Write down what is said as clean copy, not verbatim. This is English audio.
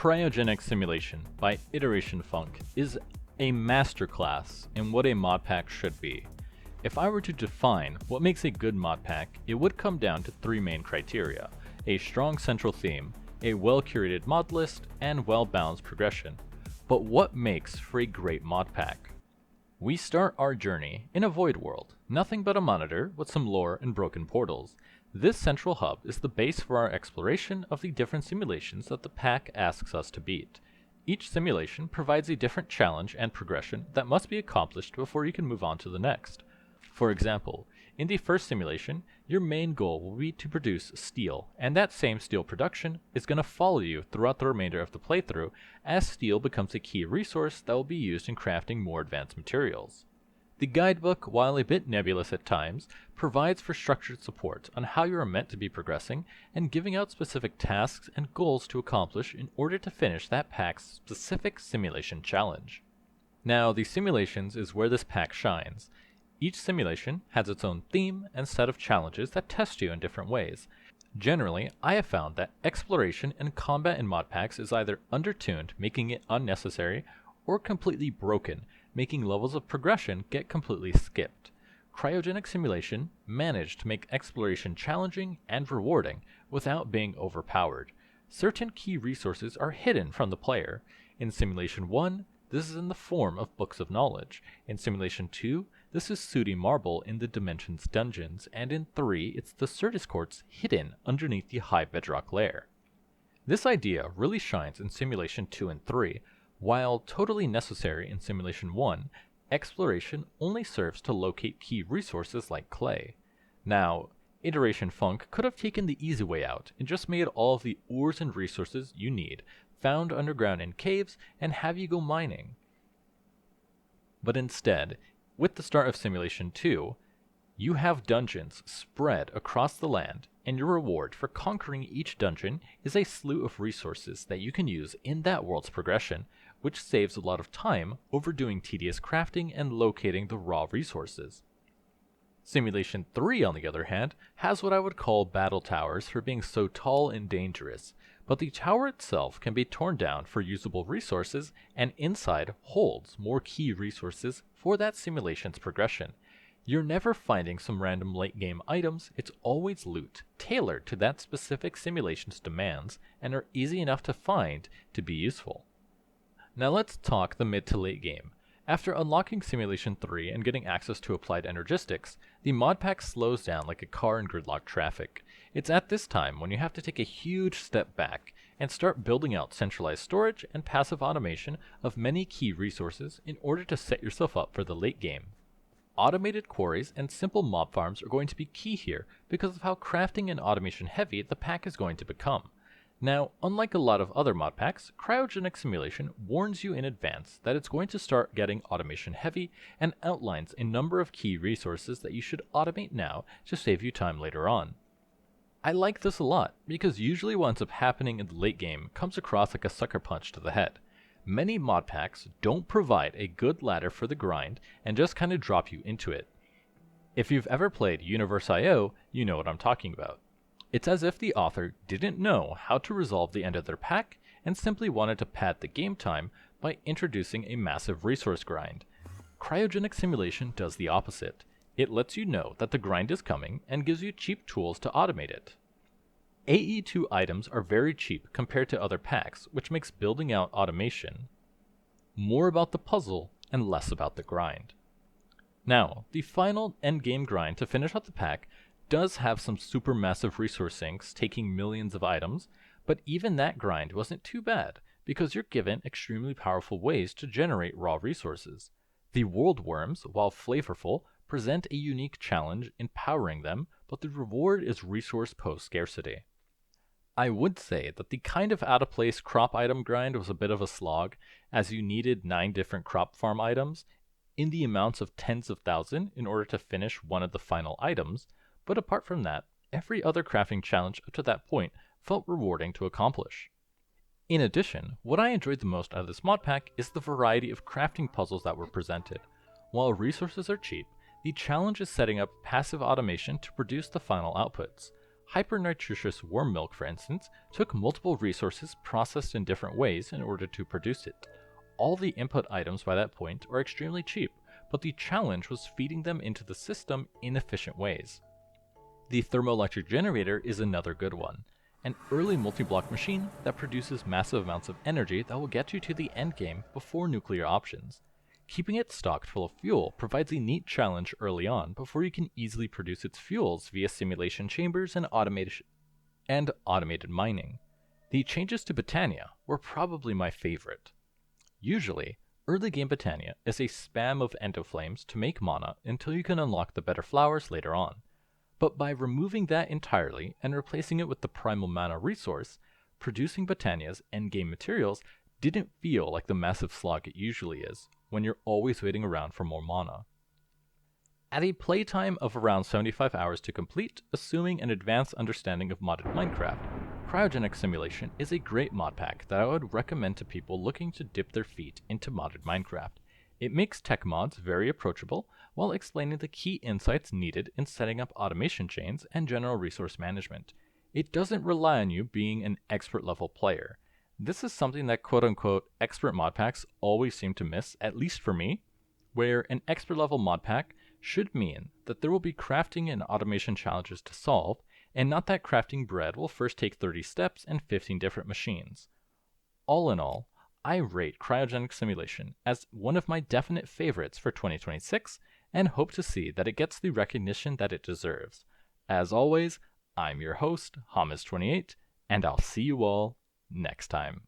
Cryogenic Simulation by Iteration Funk is a masterclass in what a mod pack should be. If I were to define what makes a good mod pack, it would come down to three main criteria: a strong central theme, a well-curated mod list, and well-balanced progression. But what makes for a great mod pack? We start our journey in a void world, nothing but a monitor with some lore and broken portals. This central hub is the base for our exploration of the different simulations that the pack asks us to beat. Each simulation provides a different challenge and progression that must be accomplished before you can move on to the next. For example, in the first simulation, your main goal will be to produce steel, and that same steel production is going to follow you throughout the remainder of the playthrough, as steel becomes a key resource that will be used in crafting more advanced materials. The guidebook, while a bit nebulous at times, provides for structured support on how you are meant to be progressing and giving out specific tasks and goals to accomplish in order to finish that pack's specific simulation challenge. Now, the simulations is where this pack shines. Each simulation has its own theme and set of challenges that test you in different ways. Generally, I have found that exploration and combat in mod packs is either undertuned, making it unnecessary, or completely broken, making levels of progression get completely skipped. Cryogenic Simulation managed to make exploration challenging and rewarding without being overpowered. Certain key resources are hidden from the player. In Simulation 1, this is in the form of books of knowledge. In Simulation 2, this is sooty marble in the Dimensions dungeons, and in 3, it's the Certus quartz hidden underneath the high bedrock layer. This idea really shines in Simulation 2 and 3. While totally necessary in Simulation 1, exploration only serves to locate key resources like clay. Now, Iteration Funk could have taken the easy way out and just made all of the ores and resources you need found underground in caves and have you go mining. But instead, with the start of Simulation 2, you have dungeons spread across the land, and your reward for conquering each dungeon is a slew of resources that you can use in that world's progression, which saves a lot of time overdoing tedious crafting and locating the raw resources. Simulation 3, on the other hand, has what I would call battle towers for being so tall and dangerous, but the tower itself can be torn down for usable resources, and inside holds more key resources for that simulation's progression. You're never finding some random late game items, it's always loot, tailored to that specific simulation's demands, and are easy enough to find to be useful. Now let's talk the mid to late game. After unlocking Simulation 3 and getting access to applied energistics, the mod pack slows down like a car in gridlock traffic. It's at this time when you have to take a huge step back and start building out centralized storage and passive automation of many key resources in order to set yourself up for the late game. Automated quarries and simple mob farms are going to be key here because of how crafting and automation heavy the pack is going to become. Now, unlike a lot of other mod packs, Cryogenic Simulation warns you in advance that it's going to start getting automation heavy and outlines a number of key resources that you should automate now to save you time later on. I like this a lot because usually what ends up happening in the late game comes across like a sucker punch to the head. Many mod packs don't provide a good ladder for the grind and just kind of drop you into it. If you've ever played Universe.io, you know what I'm talking about. It's as if the author didn't know how to resolve the end of their pack and simply wanted to pad the game time by introducing a massive resource grind. Cryogenic Simulation does the opposite. It lets you know that the grind is coming and gives you cheap tools to automate it. AE2 items are very cheap compared to other packs, which makes building out automation more about the puzzle and less about the grind. Now, the final endgame grind to finish out the pack does have some supermassive resource sinks taking millions of items, but even that grind wasn't too bad because you're given extremely powerful ways to generate raw resources. The world worms, while flavorful, present a unique challenge in powering them, but the reward is resource post-scarcity. I would say that the kind of out-of-place crop item grind was a bit of a slog, as you needed 9 different crop farm items in the amounts of tens of thousands in order to finish one of the final items, but apart from that, every other crafting challenge up to that point felt rewarding to accomplish. In addition, what I enjoyed the most out of this mod pack is the variety of crafting puzzles that were presented. While resources are cheap, the challenge is setting up passive automation to produce the final outputs. Hypernutritious worm milk, for instance, took multiple resources processed in different ways in order to produce it. All the input items by that point are extremely cheap, but the challenge was feeding them into the system in efficient ways. The thermoelectric generator is another good one, an early multi-block machine that produces massive amounts of energy that will get you to the endgame before nuclear options. Keeping it stocked full of fuel provides a neat challenge early on before you can easily produce its fuels via simulation chambers and automated mining. The changes to Botania were probably my favorite. Usually, early game Botania is a spam of endoflames to make mana until you can unlock the better flowers later on. But by removing that entirely and replacing it with the primal mana resource, producing Botania's endgame materials didn't feel like the massive slog it usually is when you're always waiting around for more mana. At a playtime of around 75 hours to complete, assuming an advanced understanding of modded Minecraft, Cryogenic Simulation is a great mod pack that I would recommend to people looking to dip their feet into modded Minecraft. It makes tech mods very approachable while explaining the key insights needed in setting up automation chains and general resource management. It doesn't rely on you being an expert level player. This is something that quote-unquote expert mod packs always seem to miss, at least for me, where an expert level mod pack should mean that there will be crafting and automation challenges to solve, and not that crafting bread will first take 30 steps and 15 different machines. All in all, I rate Cryogenic Simulation as one of my definite favorites for 2026 and hope to see that it gets the recognition that it deserves. As always, I'm your host, Hamas28, and I'll see you all next time.